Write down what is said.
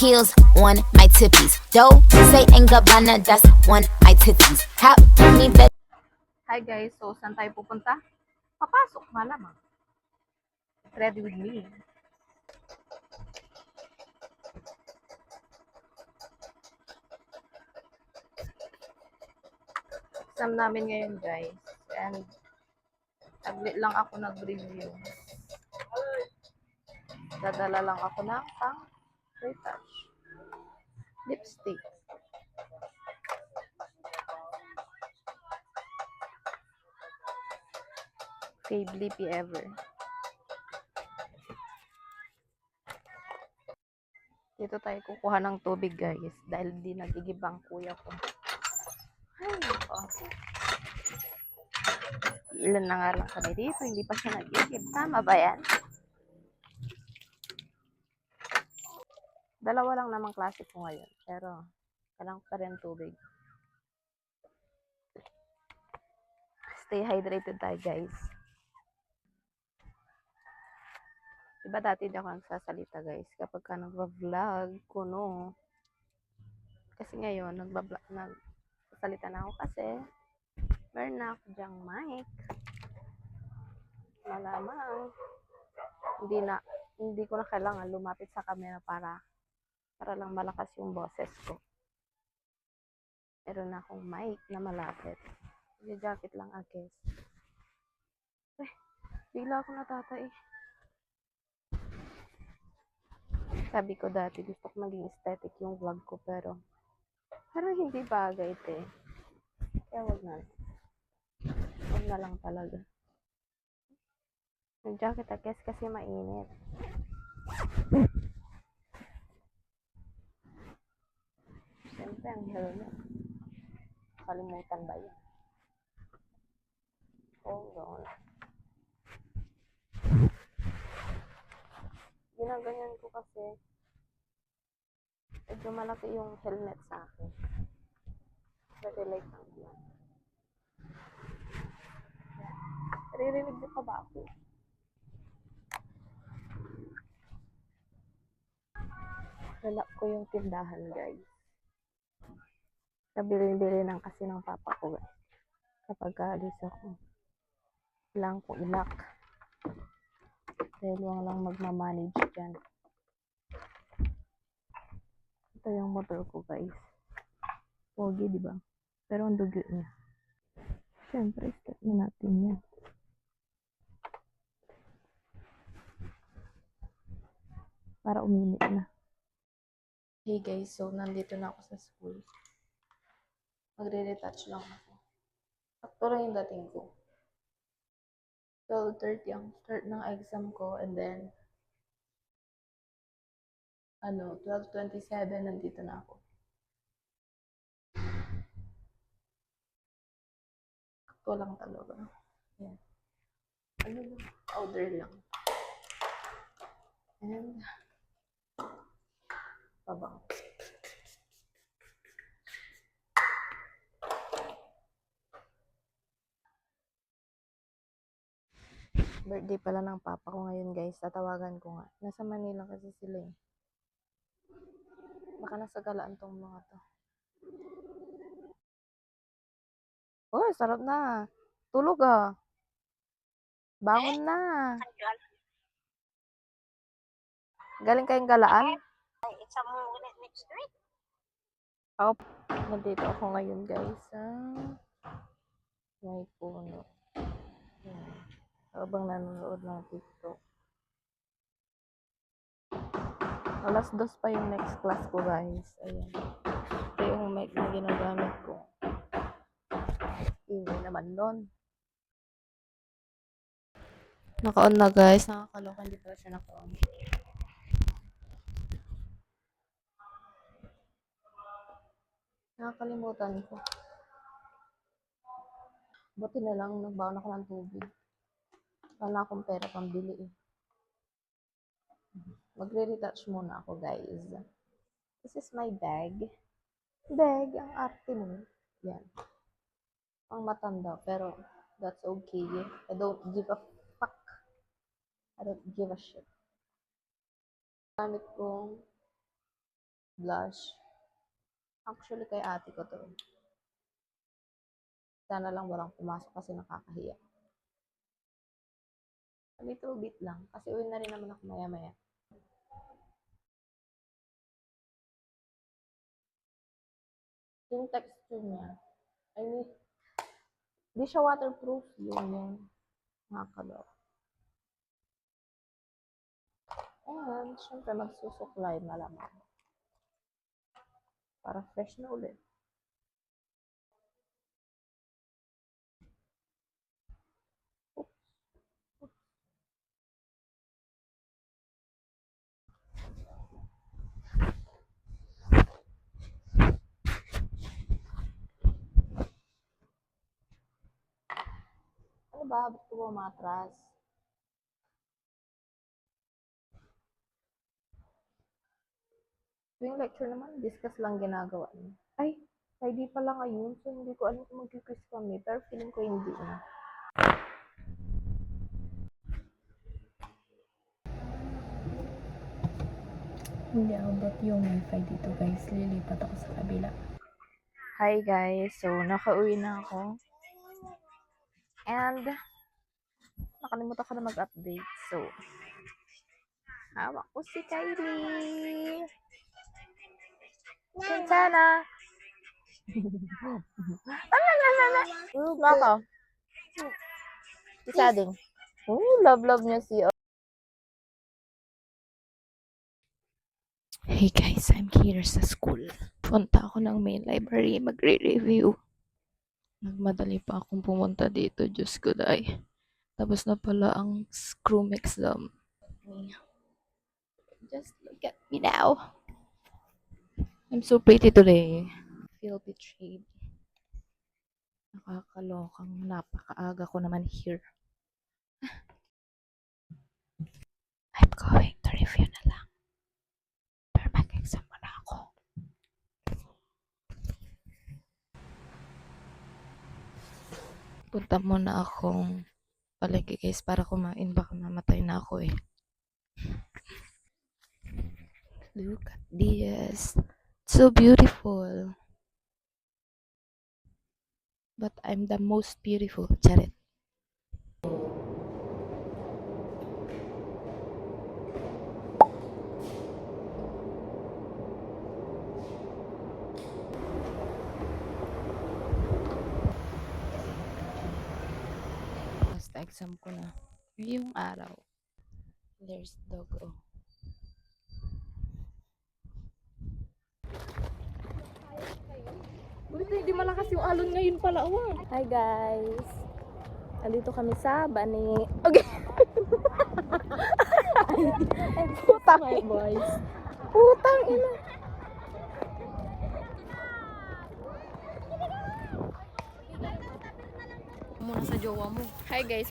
heels on my tippies. Dough, say and Gabbana, that's on my titties. How me bet. Hi guys, so saan tayo pupunta? Papasok, malamang. Ready with me. Exam namin ngayon guys. And saglit lang ako nag-review. Dadala lang ako ng pang retouch. Lipstick. Fave Lippy ever. Dito tayo kukuha ng tubig guys. Dahil di nagigibang kuya ko. Ay, nako. Ilan na nga lang kami dito. Hindi pa siya nagigib. Tama ba yan? Dalawa lang namang klase ko ngayon. Pero, kailangan pa rin tubig. Stay hydrated tayo guys. Diba dati di ako nagsasalita guys kapag ka nagva-vlog ko no. Kasi ngayon nagsasalita na ako kasi meron na ako dyang mic. Malamang hindi ko na kailangan lumapit sa camera para lang malakas yung boses ko. Meron na akong mic na malapit. Yung jacket lang guys. Bigla ako natatay. Sabi ko dati gusto ko maging aesthetic yung vlog ko pero parang hindi bagay ito eh. Kaya wag na lang talaga. Yung jacket guys kasi mainit. Siyempre ang helmet. Kalimutan ba yun? Hold on. Ginaganyan ko kasi medyo malaki yung helmet sa akin. Very light lang yan. Naririnig niyo pa ba ako? Lalak ko yung tindahan guys. Kabili-bili ng kasi ng papa ko guys. Kapag kaalis ako. Kailangan ko ilak. Dahil lang magmamanage dyan. Ito yung motor ko guys. Pogi diba? Pero ang dugo niya. Siyempre start na natin yan. Para uminit na. Hey guys, so nandito na ako sa school. Magre-retouch lang ako. Sakto lang yung dating ko. 12:30 ang start ng exam ko and then 12:27 nandito na ako. Sakto lang talaga. Yan. Powder lang. And pabang. Birthday pala ng papa ko ngayon guys. Tatawagan ko nga. Nasa Manila kasi sila eh. Baka nasa galaan tong mga to. Oh, sarap na. Tulog ah. Bangon na. Galing kayong galaan? It's a next week. Ako, nandito ako ngayon guys sa may puno. Yan. Habang nanonood ng TikTok. Alas 2 pa yung next class ko guys. Ayan. Ito yung mic na ginagamit ko. Ingay naman nun. Naka-on na guys. Nakakaloka, hindi pala siya naka-on. Nakakalimutan ko. Buti na lang nagbaon ako ng tubig. Wala akong pera pambili eh. Magre-retouch muna ako guys. This is my bag. Bag, ang arte mo. Yan. Ang matanda, pero that's okay. I don't give a fuck. I don't give a shit. Gamit kong blush. Actually, kay ate ko to. Sana lang walang pumasok kasi nakakahiya. A little bit lang. Kasi uwi na rin naman ako maya-maya. Yung texture niya, I mean, di siya waterproof. Yung nakakalaw. And, syempre, magsusuklay malamang. Para fresh na ulit. Ano ba? Ba't ko bumatras? Tuwing lecture naman, discuss lang ginagawa niya. Ay, Friday pa lang ngayon, so hindi ko alam kung mag-quiz kami, pero feeling ko hindi na. Hindi abot yung wifi dito guys. Lilipat ako sa kabila. Hi guys, so nakauwi na ako. And, nakalimutan ko na mag-update. So, hawak ko si Kylie. Quintana. Maka. Isa din. Love niya si Hey guys, I'm here sa school. Punta ako ng main library, magre-review. Nagmadali pa akong pumunta dito, Diyos ko day. Tapos na pala ang scrum exam. Just look at me now. I'm so pretty today. Feel betrayed. Nakakalokang napakaaga ko naman here. I'm going to review na lang. Pero mag-exam na ako. Punta muna akong palagi guys para kumain. Baka mamatay na ako eh. Look at this. So beautiful. But I'm the most beautiful. Charet. Basta exam ko na. Yung araw. There's dog. Oh. Ulit, hindi malakas yung alon ngayon pala. Hi guys. Nandito kami sa Bani. Okay. Putang ina. Boys. Putang ina. Muna sa jowa mo. Hi guys.